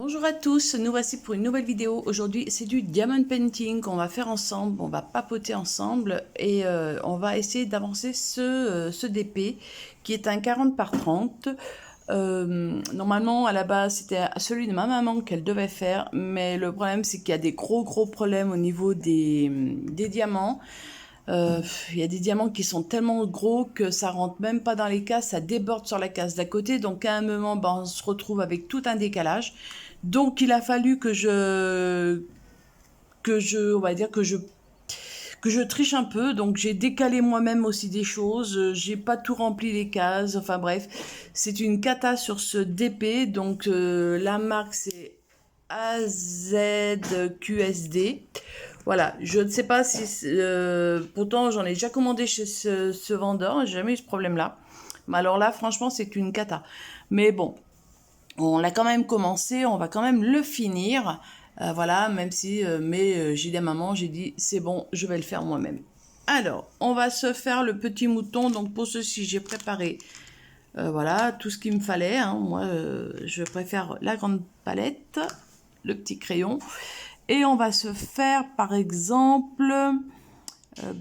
Bonjour à tous, nous voici pour une nouvelle vidéo. Aujourd'hui, c'est du diamond painting qu'on va faire ensemble, on va papoter ensemble et on va essayer d'avancer ce DP qui est un 40 par 30. Normalement, à la base, c'était celui de ma maman qu'elle devait faire, mais le problème, c'est qu'il y a des gros problèmes au niveau des diamants. Il y a des diamants qui sont tellement gros que ça rentre même pas dans les cases, ça déborde sur la case d'à côté. Donc à un moment, on se retrouve avec tout un décalage. Donc il a fallu on va dire que je triche un peu. Donc j'ai décalé moi-même aussi des choses. J'ai pas tout rempli les cases. Enfin bref, c'est une cata sur ce DP. Donc la marque c'est AZQSD. Voilà, je ne sais pas si... pourtant, j'en ai déjà commandé chez ce vendeur, j'ai jamais eu ce problème-là. Mais alors là, franchement, c'est une cata. Mais bon, on l'a quand même commencé, on va quand même le finir. Voilà, même si... j'ai dit à maman, j'ai dit, c'est bon, je vais le faire moi-même. Alors, on va se faire le petit mouton. Donc pour ceci, j'ai préparé voilà, tout ce qu'il me fallait. Hein. Moi, je préfère la grande palette, le petit crayon. Et on va se faire, par exemple,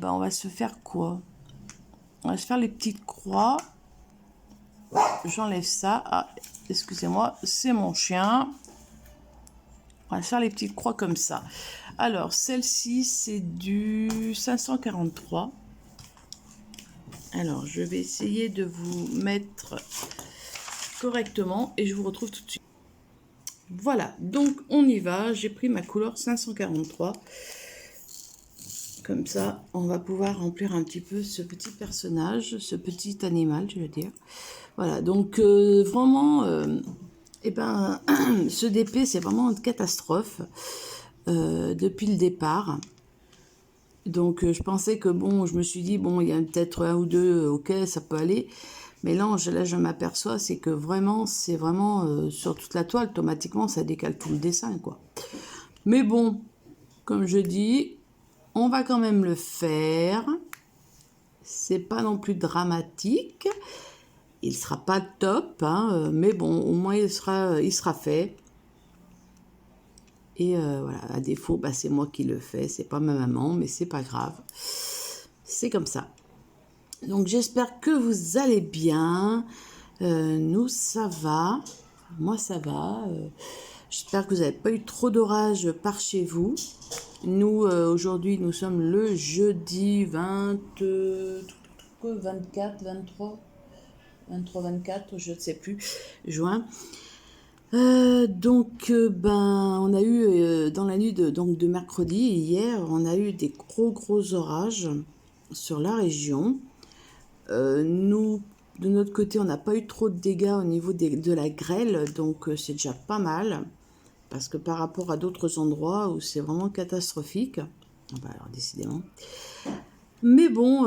on va se faire quoi? On va se faire les petites croix. J'enlève ça. Ah, excusez-moi, c'est mon chien. On va se faire les petites croix comme ça. Alors, celle-ci, c'est du 543. Alors, je vais essayer de vous mettre correctement et je vous retrouve tout de suite. Voilà, donc on y va. J'ai pris ma couleur 543. Comme ça, on va pouvoir remplir un petit peu ce petit personnage, ce petit animal, je veux dire. Voilà, donc vraiment, ce DP, c'est vraiment une catastrophe depuis le départ. Donc je pensais que bon, je me suis dit, bon, il y a peut-être un ou deux, ok, ça peut aller. Mais là, je m'aperçois, c'est que vraiment, c'est vraiment sur toute la toile, automatiquement, ça décale tout le dessin, quoi. Mais bon, comme je dis, on va quand même le faire. C'est pas non plus dramatique. Il sera pas top, hein, mais bon, au moins il sera fait. Et voilà, à défaut, c'est moi qui le fais, c'est pas ma maman, mais c'est pas grave. C'est comme ça. Donc j'espère que vous allez bien. Nous, ça va. Moi, ça va. J'espère que vous n'avez pas eu trop d'orage par chez vous. Nous, aujourd'hui, nous sommes le jeudi 24, 23, 24, je ne sais plus, juin. On a eu, dans la nuit de mercredi, hier, on a eu des gros orages sur la région. Nous, de notre côté, on n'a pas eu trop de dégâts au niveau de la grêle, donc c'est déjà pas mal. Parce que par rapport à d'autres endroits où c'est vraiment catastrophique, alors décidément. Mais bon,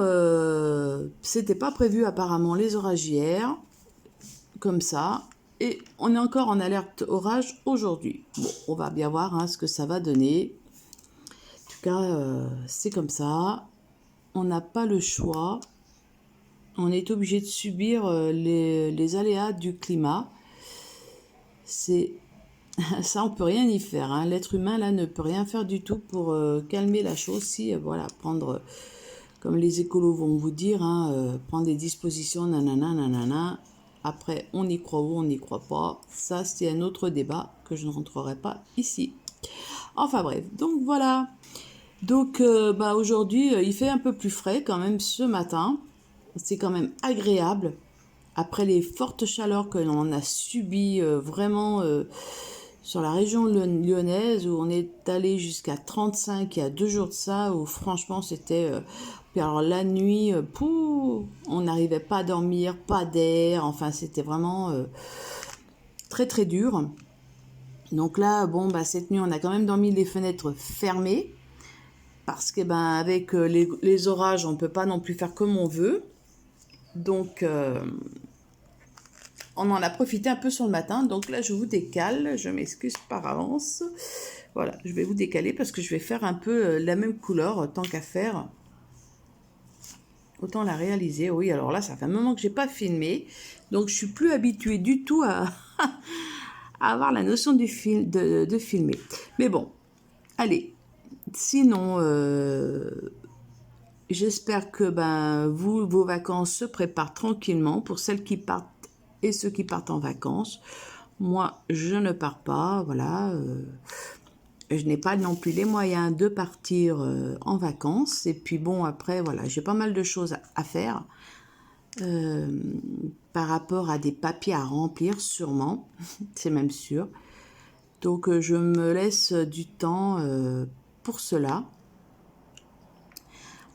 c'était pas prévu apparemment les orages hier, comme ça. Et on est encore en alerte orage aujourd'hui. Bon, on va bien voir ce que ça va donner. En tout cas, c'est comme ça. On n'a pas le choix. On est obligé de subir les aléas du climat. C'est ça, on peut rien y faire. L'être humain là ne peut rien faire du tout pour calmer la chose. Si voilà, prendre comme les écolos vont vous dire, prendre des dispositions, nanana. Après, on y croit ou on n'y croit pas. Ça, c'est un autre débat que je ne rentrerai pas ici. Enfin bref, donc voilà. Donc aujourd'hui, il fait un peu plus frais quand même ce matin. C'est quand même agréable. Après les fortes chaleurs que l'on a subies vraiment sur la région lyonnaise, où on est allé jusqu'à 35 il y a 2 jours de ça, où franchement c'était... Puis alors la nuit, on n'arrivait pas à dormir, pas d'air, enfin c'était vraiment très dur. Donc là, cette nuit, on a quand même dormi les fenêtres fermées, parce que avec les orages, on ne peut pas non plus faire comme on veut. Donc on en a profité un peu sur le matin. Donc là, je vous décale, je m'excuse par avance. Voilà, je vais vous décaler parce que je vais faire un peu la même couleur, tant qu'à faire. Autant la réaliser. Oui, alors là, ça fait un moment que j'ai pas filmé. Donc, je suis plus habituée du tout à avoir la notion du de filmer. Mais bon, allez, sinon, j'espère que vos vacances se préparent tranquillement pour celles qui partent et ceux qui partent en vacances. Moi, je ne pars pas, voilà. Je n'ai pas non plus les moyens de partir en vacances. Et puis bon, après, voilà, j'ai pas mal de choses à faire par rapport à des papiers à remplir, sûrement. C'est même sûr. Donc, je me laisse du temps pour cela.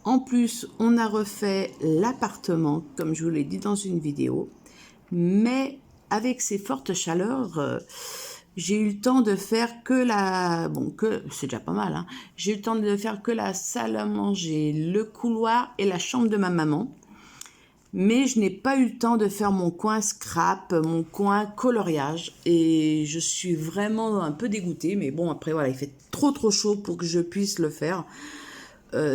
En plus, on a refait l'appartement, comme je vous l'ai dit dans une vidéo. Mais avec ces fortes chaleurs, j'ai eu le temps de faire que la... Bon, c'est déjà pas mal, hein. J'ai eu le temps de faire que la salle à manger, le couloir et la chambre de ma maman. Mais je n'ai pas eu le temps de faire mon coin scrap, mon coin coloriage. Et je suis vraiment un peu dégoûtée. Mais bon, après, voilà, il fait trop chaud pour que je puisse le faire.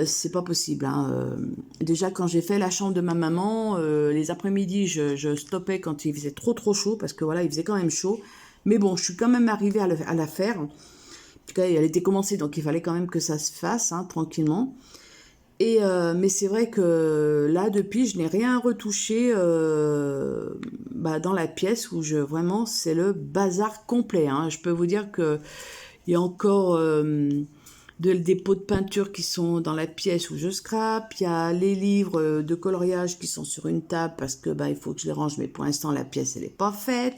C'est pas possible, hein. Déjà, quand j'ai fait la chambre de ma maman, les après-midi, je stoppais quand il faisait trop chaud. Parce que voilà, il faisait quand même chaud. Mais bon, je suis quand même arrivée à la faire. En tout cas, elle était commencée, donc il fallait quand même que ça se fasse, hein, tranquillement. Et mais c'est vrai que là, depuis, je n'ai rien retouché dans la pièce où vraiment, c'est le bazar complet, hein. Je peux vous dire que il y a encore des pots de peinture qui sont dans la pièce où je scrape. Il y a les livres de coloriage qui sont sur une table parce que il faut que je les range, mais pour l'instant, la pièce, elle n'est pas faite.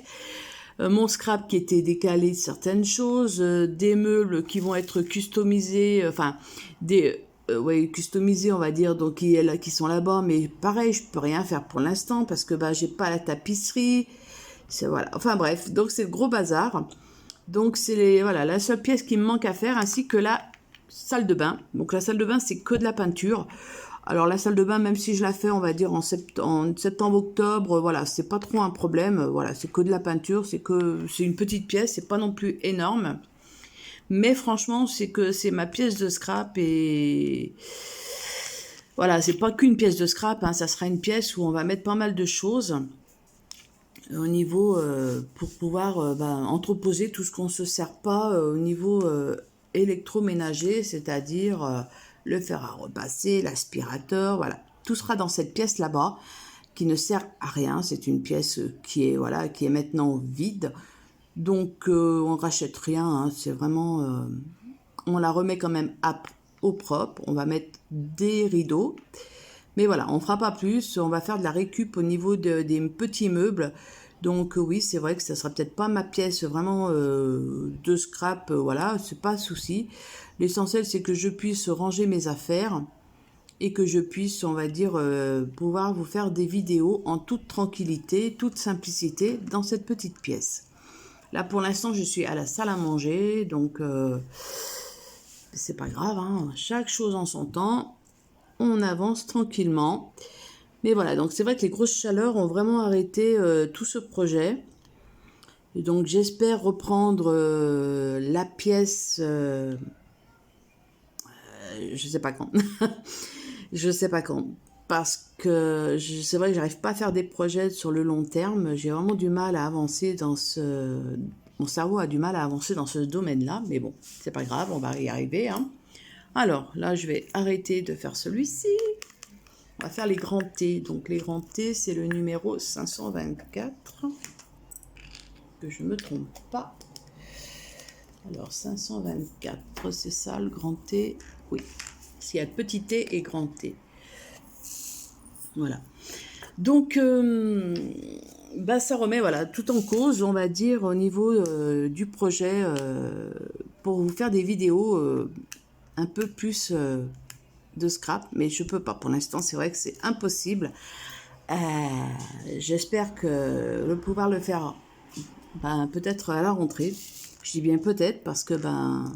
Mon scrap qui était décalé de certaines choses, des meubles qui vont être customisés, customisés on va dire, donc qui sont là-bas, mais pareil, je peux rien faire pour l'instant parce que j'ai pas la tapisserie, voilà, enfin bref, donc c'est le gros bazar. Donc c'est voilà, la seule pièce qui me manque à faire, ainsi que la salle de bain. Donc la salle de bain, c'est que de la peinture. Alors la salle de bain, même si je la fais, on va dire en septembre, octobre, voilà, c'est pas trop un problème. Voilà, c'est que de la peinture, c'est une petite pièce, c'est pas non plus énorme. Mais franchement, c'est ma pièce de scrap et voilà, c'est pas qu'une pièce de scrap, hein, ça sera une pièce où on va mettre pas mal de choses au niveau pour pouvoir entreposer tout ce qu'on se sert pas au niveau électroménager, c'est-à-dire le fer à repasser, l'aspirateur, voilà. Tout sera dans cette pièce là-bas qui ne sert à rien. C'est une pièce qui est maintenant vide. Donc on rachète rien, hein. C'est vraiment on la remet quand même au propre. On va mettre des rideaux. Mais voilà, on fera pas plus. On va faire de la récup au niveau des petits meubles. Donc oui, c'est vrai que ça sera peut-être pas ma pièce vraiment de scrap, voilà, c'est pas un souci. L'essentiel, c'est que je puisse ranger mes affaires et que je puisse, on va dire, pouvoir vous faire des vidéos en toute tranquillité, toute simplicité dans cette petite pièce. Là, pour l'instant, je suis à la salle à manger, donc c'est pas grave, hein, chaque chose en son temps. On avance tranquillement. Mais voilà, donc c'est vrai que les grosses chaleurs ont vraiment arrêté tout ce projet. Et donc j'espère reprendre la pièce, je sais pas quand. Je sais pas quand. Parce que c'est vrai que j'arrive pas à faire des projets sur le long terme. J'ai vraiment du mal à avancer dans ce... Mon cerveau a du mal à avancer dans ce domaine-là. Mais bon, c'est pas grave, on va y arriver, hein. Alors là, je vais arrêter de faire celui-ci. On va faire les grands T. Donc les grands T, c'est le numéro 524. Que je ne me trompe pas. Alors 524, c'est ça le grand T. Oui, s'il y a petit T et grand T. Voilà. Donc ça remet voilà, tout en cause, on va dire, au niveau du projet pour vous faire des vidéos un peu plus de scrap, mais je peux pas pour l'instant, c'est vrai que c'est impossible. J'espère que pouvoir le faire peut-être à la rentrée. Je dis bien peut-être parce que il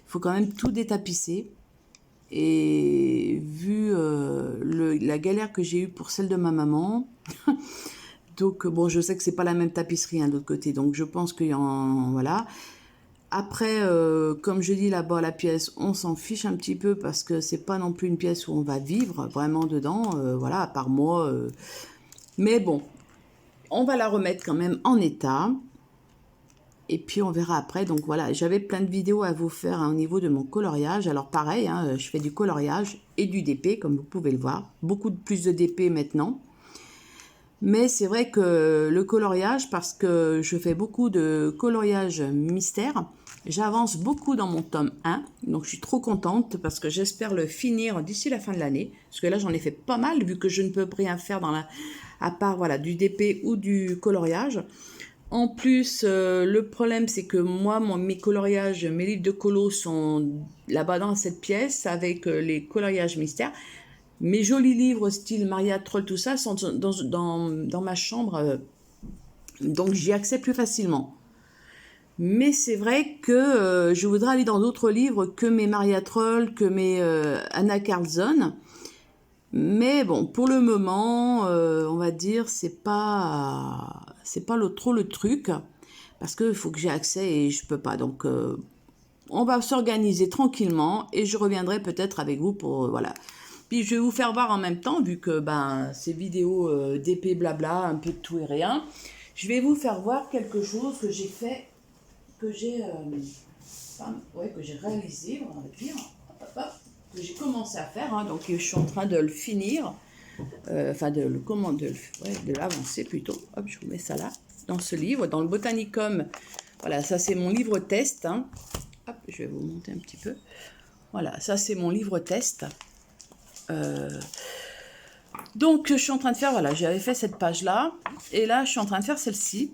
faut quand même tout détapisser. Et vu la galère que j'ai eue pour celle de ma maman, donc bon, je sais que c'est pas la même tapisserie, hein, de l'autre côté, donc je pense qu'il y en... Voilà. Après, comme je dis là-bas, la pièce, on s'en fiche un petit peu parce que c'est pas non plus une pièce où on va vivre vraiment dedans, voilà, à part moi. Mais bon, on va la remettre quand même en état. et puis on verra après. Donc voilà, j'avais plein de vidéos à vous faire hein, au niveau de mon coloriage. Alors pareil, hein, je fais du coloriage et du DP, comme vous pouvez le voir. Beaucoup plus de DP maintenant. Mais c'est vrai que le coloriage, parce que je fais beaucoup de coloriage mystère, j'avance beaucoup dans mon tome 1. Donc je suis trop contente parce que j'espère le finir d'ici la fin de l'année. Parce que là j'en ai fait pas mal vu que je ne peux rien faire à part voilà, du DP ou du coloriage. En plus, le problème, c'est que moi, mes coloriages, mes livres de colo sont là-bas dans cette pièce avec les coloriages mystères. Mes jolis livres style Maria Troll, tout ça, sont dans ma chambre, donc j'y accède plus facilement. Mais c'est vrai que je voudrais aller dans d'autres livres que mes Maria Troll, que mes Anna Carlson. Mais bon, pour le moment, on va dire, c'est pas trop le truc, parce qu'il faut que j'ai accès et je peux pas. Donc, on va s'organiser tranquillement et je reviendrai peut-être avec vous pour, voilà. Puis je vais vous faire voir en même temps, vu que ces vidéos d'épée blabla, un peu de tout et rien, je vais vous faire voir quelque chose que j'ai fait, que j'ai réalisé, on va dire. Hop, hop, hop, que j'ai commencé à faire, hein, donc je suis en train de le finir, de l'avancer plutôt. Hop, je vous mets ça là, dans ce livre, dans le Botanicum. Voilà, ça c'est mon livre test. Hein. Hop, je vais vous monter un petit peu. Voilà, ça c'est mon livre test. Donc je suis en train de faire, voilà, j'avais fait cette page là, et là je suis en train de faire celle-ci.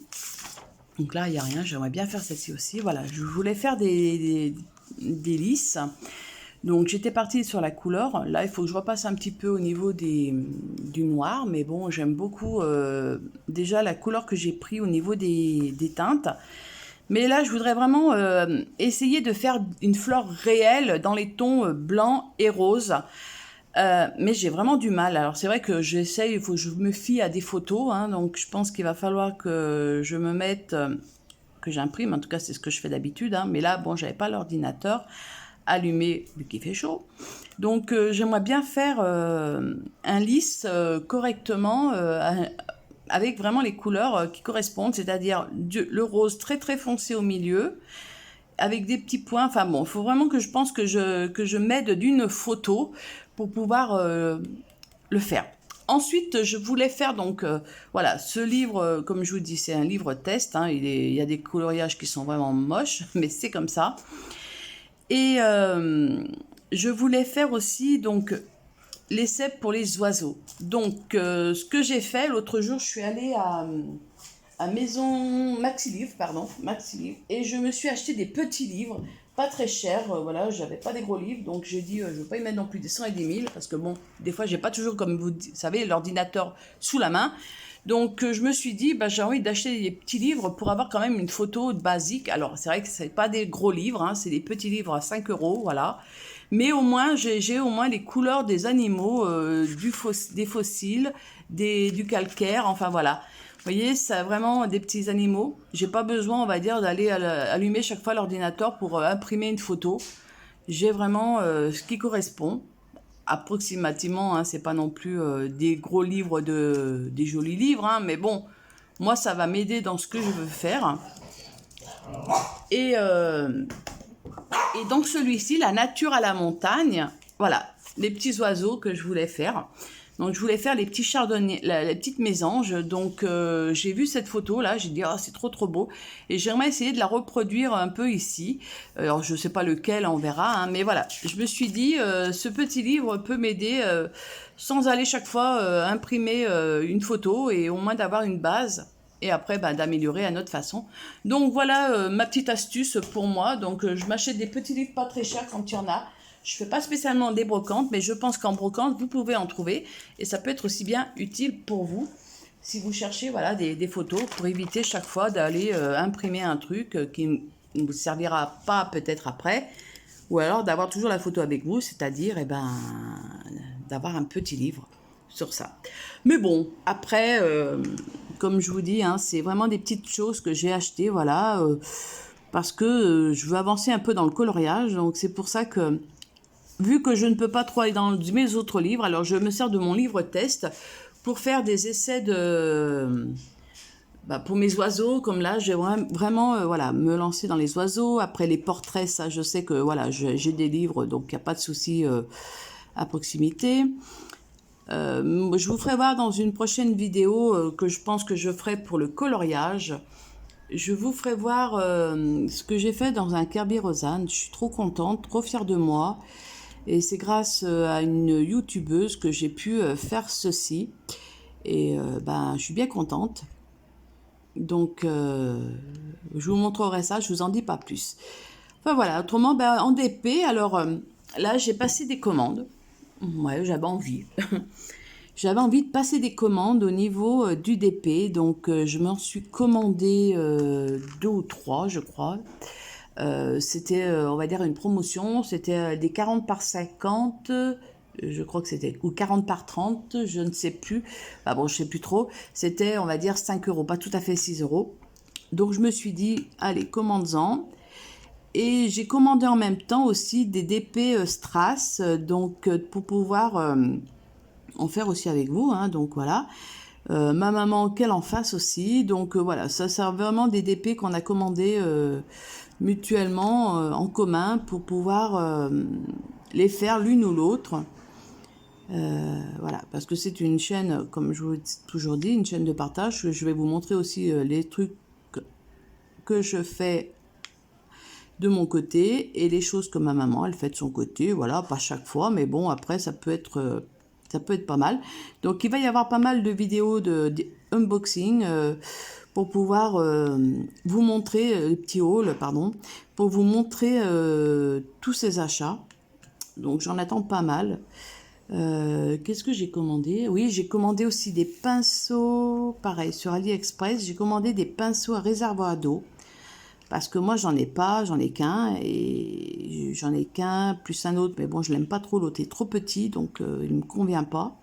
Donc là il n'y a rien, j'aimerais bien faire celle-ci aussi. Voilà, je voulais faire des lisses. Donc j'étais partie sur la couleur. Là il faut que je repasse un petit peu au niveau du noir, mais bon j'aime beaucoup déjà la couleur que j'ai pris au niveau des teintes. Mais là je voudrais vraiment essayer de faire une fleur réelle dans les tons blanc et rose. Mais j'ai vraiment du mal. Alors c'est vrai que j'essaye, il faut que je me fie à des photos, hein, donc je pense qu'il va falloir que je me mette, que j'imprime, en tout cas c'est ce que je fais d'habitude, hein, mais là bon j'avais pas l'ordinateur allumé vu qu'il fait chaud. Donc j'aimerais bien faire un lisse correctement avec vraiment les couleurs qui correspondent, c'est-à-dire le rose très très foncé au milieu, avec des petits points. Enfin bon, il faut vraiment que je pense que je m'aide d'une photo pour pouvoir le faire. Ensuite, je voulais faire donc, voilà, ce livre, comme je vous dis, c'est un livre test. Hein, il y a des coloriages qui sont vraiment moches, mais c'est comme ça. Et je voulais faire aussi donc les cèpes pour les oiseaux. Donc, ce que j'ai fait, l'autre jour, je suis allée à Maison Maxi-Livre, et je me suis acheté des petits livres, pas très chers, voilà, j'avais pas des gros livres, donc j'ai dit, je ne veux pas y mettre non plus des 100 et des 1000, parce que bon, des fois, j'ai pas toujours, comme vous savez, l'ordinateur sous la main. Donc, je me suis dit, j'ai envie d'acheter des petits livres pour avoir quand même une photo basique. Alors, c'est vrai que c'est pas des gros livres, hein, c'est des petits livres à 5 €, voilà. Mais au moins, j'ai au moins les couleurs des animaux, des fossiles, du calcaire, enfin voilà. Vous voyez, c'est vraiment des petits animaux. J'ai pas besoin, on va dire, d'aller allumer chaque fois l'ordinateur pour imprimer une photo. J'ai vraiment ce qui correspond. Approximativement, hein, c'est pas non plus des gros livres, des jolis livres, hein, mais bon, moi ça va m'aider dans ce que je veux faire. Et donc celui-ci, la nature à la montagne, voilà, les petits oiseaux que je voulais faire. Donc je voulais faire les petits chardonniers, les petites mésanges. Donc j'ai vu cette photo là, j'ai dit oh, c'est trop beau. Et j'aimerais essayer de la reproduire un peu ici. Alors je sais pas lequel, on verra. Hein, mais voilà, je me suis dit ce petit livre peut m'aider sans aller chaque fois imprimer une photo et au moins d'avoir une base. Et après d'améliorer à notre façon. Donc voilà ma petite astuce pour moi. Donc je m'achète des petits livres pas très chers quand il y en a. Je ne fais pas spécialement des brocantes, mais je pense qu'en brocante, vous pouvez en trouver. Et ça peut être aussi bien utile pour vous, si vous cherchez voilà, des photos, pour éviter chaque fois d'aller imprimer un truc qui ne vous servira pas peut-être après. Ou alors d'avoir toujours la photo avec vous, c'est-à-dire d'avoir un petit livre sur ça. Mais bon, après, comme je vous dis, hein, c'est vraiment des petites choses que j'ai achetées, voilà, parce que je veux avancer un peu dans le coloriage. Donc c'est pour ça que... Vu que je ne peux pas trop aller dans mes autres livres, alors je me sers de mon livre test pour faire des essais bah, pour mes oiseaux, comme là, j'ai vraiment voilà, me lancer dans les oiseaux. Après les portraits, ça, je sais que voilà, j'ai des livres, donc il n'y a pas de souci à proximité. Je vous ferai voir dans une prochaine vidéo que je pense que je ferai pour le coloriage. Je vous ferai voir ce que j'ai fait dans un Kerby Rosanne. Je suis trop contente, trop fière de moi. Et c'est grâce à une youtubeuse que j'ai pu faire ceci. Et ben, je suis bien contente. Donc, je vous montrerai ça, je vous en dis pas plus. Enfin voilà, autrement, ben, en DP, alors là, j'ai passé des commandes. Ouais, j'avais envie. J'avais envie de passer des commandes au niveau du DP, donc je m'en suis commandé 2 ou 3, je crois. C'était, on va dire, une promotion, c'était des 40 par 50, je crois que c'était, ou 40 par 30, je ne sais plus. Bah bon, je sais plus trop. C'était, on va dire, 5 euros, pas tout à fait 6 euros. Donc je me suis dit, allez, commande-en. Et j'ai commandé en même temps aussi des DP Strass, donc pour pouvoir en faire aussi avec vous, hein, donc voilà. Ma maman qu'elle en fasse aussi, donc voilà, ça sert vraiment des DP qu'on a commandés mutuellement en commun pour pouvoir les faire l'une ou l'autre. Voilà, parce que c'est une chaîne, comme je vous ai toujours dit, une chaîne de partage. Je vais vous montrer aussi les trucs que je fais de mon côté et les choses que ma maman elle fait de son côté. Voilà, pas chaque fois, mais bon, après ça peut être pas mal. Donc il va y avoir pas mal de vidéos de unboxing pour pouvoir vous montrer les petits hauls, pardon, pour vous montrer tous ces achats. Donc j'en attends pas mal. Qu'est-ce que j'ai commandé? Oui, j'ai commandé aussi des pinceaux, pareil, sur AliExpress. J'ai commandé des pinceaux à réservoir d'eau. Parce que moi, j'en ai pas, j'en ai qu'un. Et j'en ai qu'un, plus un autre. Mais bon, je l'aime pas trop, l'autre est trop petit, donc il me convient pas.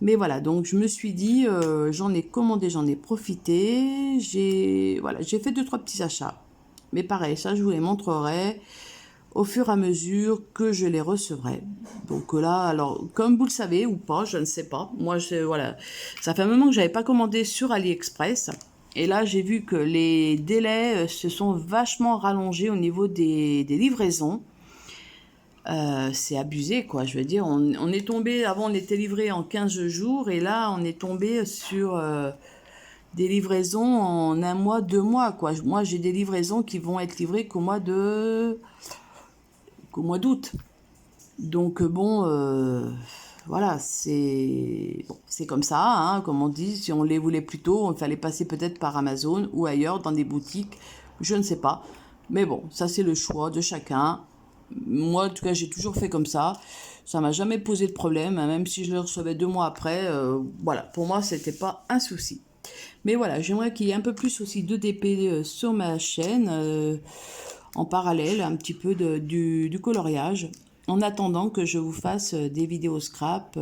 Mais voilà, donc je me suis dit, j'en ai commandé, j'en ai profité. Voilà, j'ai fait 2-3 petits achats. Mais pareil, ça, je vous les montrerai au fur et à mesure que je les recevrai. Donc là, alors, comme vous le savez ou pas, je ne sais pas. Moi, voilà, ça fait un moment que j'avais pas commandé sur AliExpress. Et là, j'ai vu que les délais se sont vachement rallongés au niveau des livraisons. C'est abusé, quoi. Je veux dire, on est tombé, avant on était livré en 15 jours, et là, on est tombé sur des livraisons en 1 mois, 2 mois, quoi. Moi, j'ai des livraisons qui vont être livrées qu'au mois d'août. Donc bon, voilà, c'est comme ça, hein, comme on dit. Si on les voulait plus tôt, il fallait passer peut-être par Amazon ou ailleurs dans des boutiques, je ne sais pas. Mais bon, ça c'est le choix de chacun. Moi, en tout cas, j'ai toujours fait comme ça. Ça m'a jamais posé de problème, hein, même si je le recevais 2 mois après. Voilà, pour moi, c'était pas un souci. Mais voilà, j'aimerais qu'il y ait un peu plus aussi de DP sur ma chaîne, en parallèle, un petit peu du coloriage, en attendant que je vous fasse des vidéos scrap.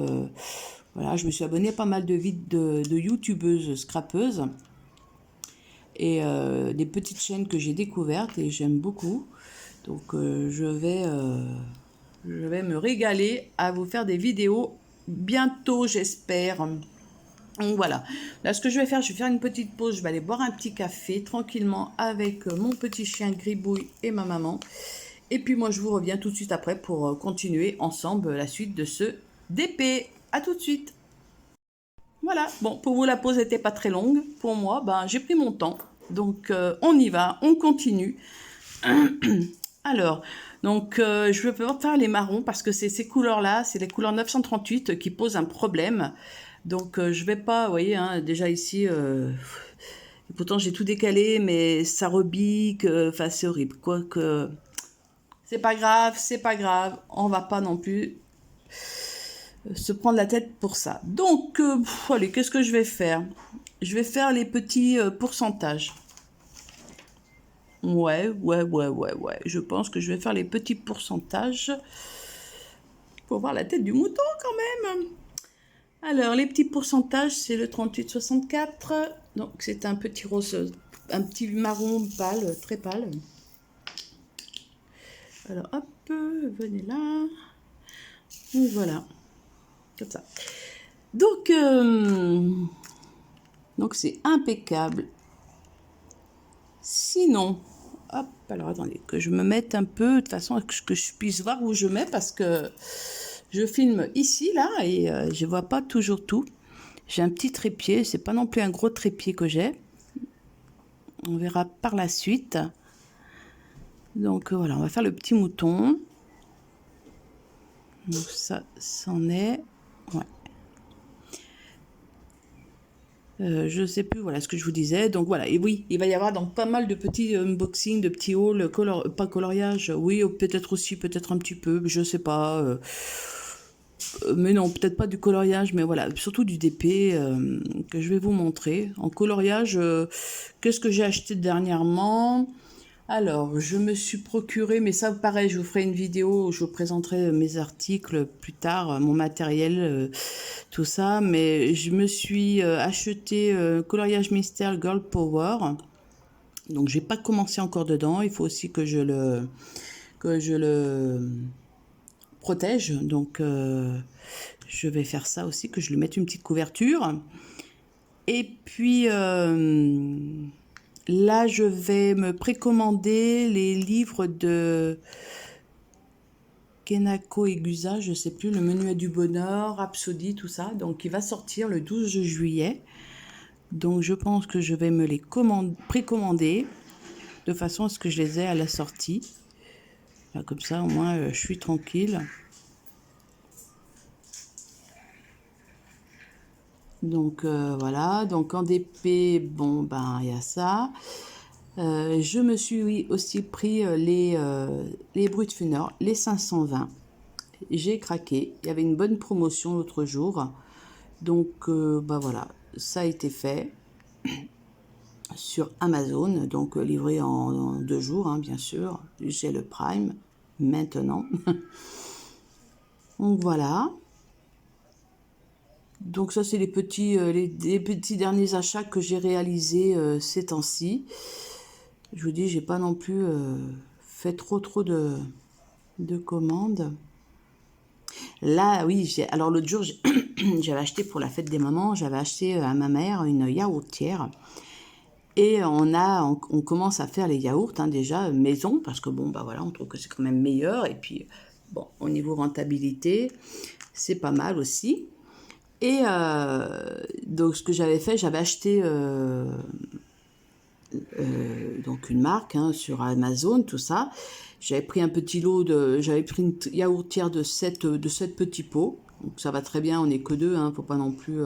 Voilà, je me suis abonnée à pas mal de vidéos de youtubeuses scrapeuses et des petites chaînes que j'ai découvertes et j'aime beaucoup. Donc je vais me régaler à vous faire des vidéos bientôt, j'espère. Donc voilà, là ce que je vais faire une petite pause, je vais aller boire un petit café tranquillement avec mon petit chien Gribouille et ma maman. Et puis moi je vous reviens tout de suite après pour continuer ensemble la suite de ce DP. À tout de suite. Voilà, bon, pour vous la pause n'était pas très longue, pour moi, ben, j'ai pris mon temps. Donc on y va, on continue. Alors, donc je vais pas faire les marrons parce que c'est ces couleurs-là, c'est les couleurs 938 qui posent un problème. Donc je vais pas, vous voyez, hein, déjà ici, pourtant j'ai tout décalé, mais ça rebique, enfin c'est horrible. Quoique, c'est pas grave, on va pas non plus se prendre la tête pour ça. Donc, allez, qu'est-ce que je vais faire? Je vais faire les petits pourcentages. Ouais. Je pense que je vais faire les petits pourcentages pour voir la tête du mouton quand même. Alors, les petits pourcentages, c'est le 38-64. Donc, c'est un petit rose, un petit marron pâle, très pâle. Alors, hop, venez là. Et voilà. Comme ça. Donc, Donc c'est impeccable. Sinon, hop, alors attendez, que je me mette un peu, de façon que je puisse voir où je mets, parce que je filme ici, là, et je vois pas toujours tout. J'ai un petit trépied, c'est pas non plus un gros trépied que j'ai. On verra par la suite. Donc voilà, on va faire le petit mouton. Donc ça, c'en est. Ouais. Je sais plus, voilà ce que je vous disais. Donc voilà, et oui, il va y avoir donc pas mal de petits unboxings, de petits hauls, pas coloriage, oui, peut-être aussi, peut-être un petit peu, je sais pas. Mais non, peut-être pas du coloriage, mais voilà, surtout du DP que je vais vous montrer. En coloriage, qu'est-ce que j'ai acheté dernièrement? Alors, je me suis procuré, mais ça pareil, je vous ferai une vidéo où je vous présenterai mes articles plus tard, mon matériel, tout ça. Mais je me suis acheté coloriage mystère Girl Power. Donc, j'ai pas commencé encore dedans. Il faut aussi que je le protège. Donc, je vais faire ça aussi, que je lui mette une petite couverture. Et puis, là, je vais me précommander les livres de Kenako Egusa, je sais plus, le Menuet du bonheur, Rhapsody, tout ça. Donc, il va sortir le 12 juillet. Donc, je pense que je vais me les précommander de façon à ce que je les ai à la sortie. Là, comme ça, au moins, je suis tranquille. Donc, voilà. Donc, en DP, bon, ben, il y a ça. Je me suis aussi pris les Brutfuner, les 520. J'ai craqué. Il y avait une bonne promotion l'autre jour. Donc, bah voilà, ça a été fait sur Amazon. Donc, livré en 2 jours, hein, bien sûr. J'ai le Prime maintenant. Donc, voilà. Donc, ça, c'est les petits derniers achats que j'ai réalisés ces temps-ci. Je vous dis, j'ai pas non plus fait trop de commandes. Là, oui, alors l'autre jour, j'avais acheté pour la fête des mamans, j'avais acheté à ma mère une yaourtière. Et on commence à faire les yaourts hein, déjà maison, parce que bon, bah voilà, on trouve que c'est quand même meilleur. Et puis, bon, au niveau rentabilité, c'est pas mal aussi. Et donc, ce que j'avais fait, j'avais acheté donc une marque hein, sur Amazon, tout ça. J'avais pris un petit lot j'avais pris une yaourtière de 7 petits pots. Donc ça va très bien, on n'est que 2, hein, faut pas non plus.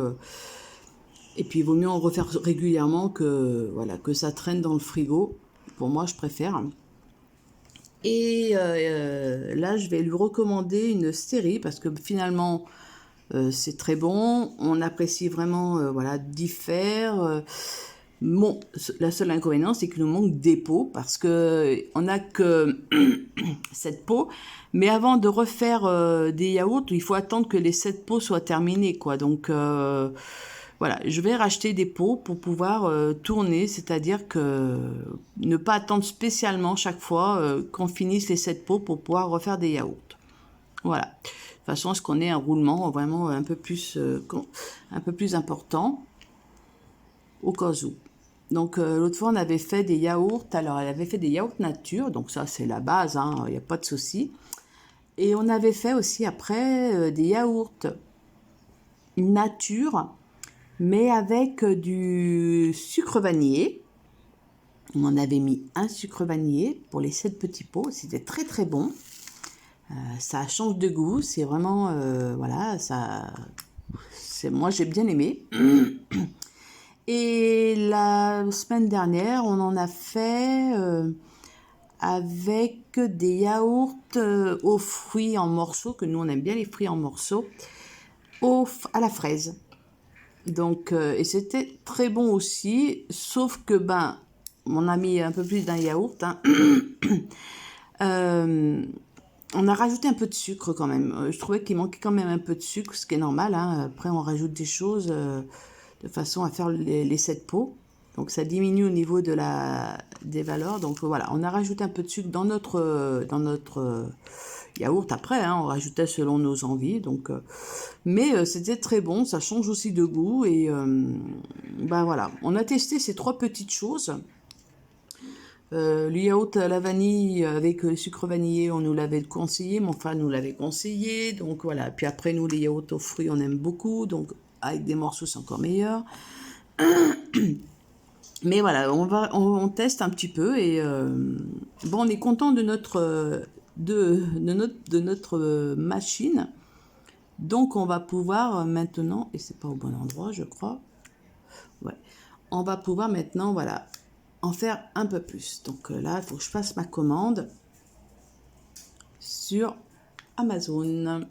Et puis il vaut mieux en refaire régulièrement que voilà que ça traîne dans le frigo. Pour moi, je préfère. Et là, je vais lui recommander une série parce que finalement, c'est très bon. On apprécie vraiment, voilà, diffère. Bon, la seule inconvénient, c'est qu'il nous manque des pots parce que on n'a que cette peau. Mais avant de refaire des yaourts, il faut attendre que les 7 pots soient terminés, quoi. Donc voilà, je vais racheter des pots pour pouvoir tourner, c'est-à-dire que ne pas attendre spécialement chaque fois qu'on finisse les 7 pots pour pouvoir refaire des yaourts. Voilà. De toute façon, à ce qu'on ait un roulement vraiment un peu plus important au cas où. Donc l'autre fois on avait fait des yaourts, alors elle avait fait des yaourts nature, donc ça c'est la base, il n'y a pas de souci. Et on avait fait aussi après des yaourts nature, mais avec du sucre vanillé. On en avait mis un sucre vanillé pour les 7 petits pots, c'était très très bon. Ça change de goût, c'est vraiment, voilà, moi j'ai bien aimé. Et la semaine dernière, on en a fait avec des yaourts aux fruits en morceaux, que nous on aime bien les fruits en morceaux, à la fraise. Donc, et c'était très bon aussi, sauf que ben, on a mis un peu plus d'un yaourt. Hein. On a rajouté un peu de sucre quand même. Je trouvais qu'il manquait quand même un peu de sucre, ce qui est normal. Hein. Après, on rajoute des choses de façon à faire les 7 pots. Donc, ça diminue au niveau de des valeurs. Donc voilà, on a rajouté un peu de sucre dans notre yaourt après, hein, on rajoutait selon nos envies. Donc, mais c'était très bon, ça change aussi de goût. Et ben voilà, on a testé ces 3 petites choses. Le yaourt à la vanille avec le sucre vanillé, on nous l'avait conseillé, mon frère nous l'avait conseillé, donc voilà. Puis après, nous, les yaourts aux fruits, on aime beaucoup, donc avec des morceaux, c'est encore meilleur. Mais voilà, on teste un petit peu et bon, on est content de notre machine. Donc, on va pouvoir maintenant, et c'est pas au bon endroit, je crois. Ouais, on va pouvoir maintenant, voilà, en faire un peu plus. Donc là, il faut que je fasse ma commande sur Amazon.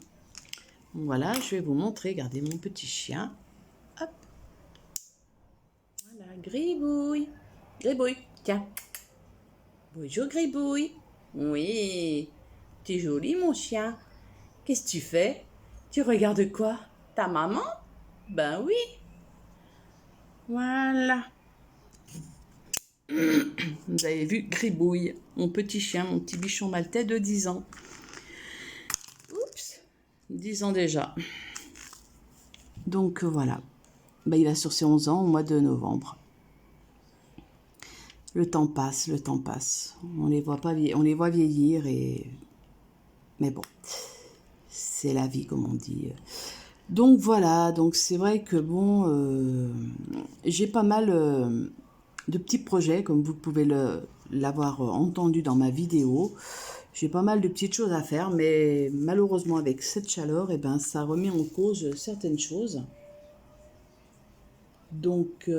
Voilà, je vais vous montrer. Regardez mon petit chien. Hop. Voilà, Gribouille. Gribouille, tiens. Bonjour Gribouille. Oui, t'es joli mon chien. Qu'est-ce que tu fais? Tu regardes quoi? Ta maman? Ben oui. Voilà. Vous avez vu Gribouille, mon petit chien, mon petit bichon maltais de 10 ans. Oups, 10 ans déjà. Donc voilà, ben, il a sur ses 11 ans au mois de novembre. Le temps passe, le temps passe. On les voit pas on les voit vieillir et mais bon, c'est la vie comme on dit. Donc voilà, donc c'est vrai que bon, j'ai pas mal de petits projets comme vous pouvez l'avoir entendu dans ma vidéo. J'ai pas mal de petites choses à faire, mais malheureusement avec cette chaleur, eh ben, ça remet en cause certaines choses. Donc,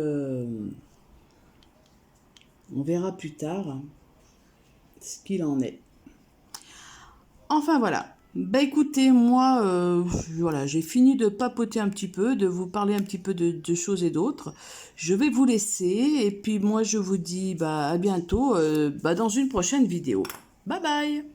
on verra plus tard ce qu'il en est. Enfin voilà. Bah écoutez, moi, voilà, j'ai fini de papoter un petit peu, de vous parler un petit peu de choses et d'autres. Je vais vous laisser et puis moi je vous dis bah, à bientôt dans une prochaine vidéo. Bye bye!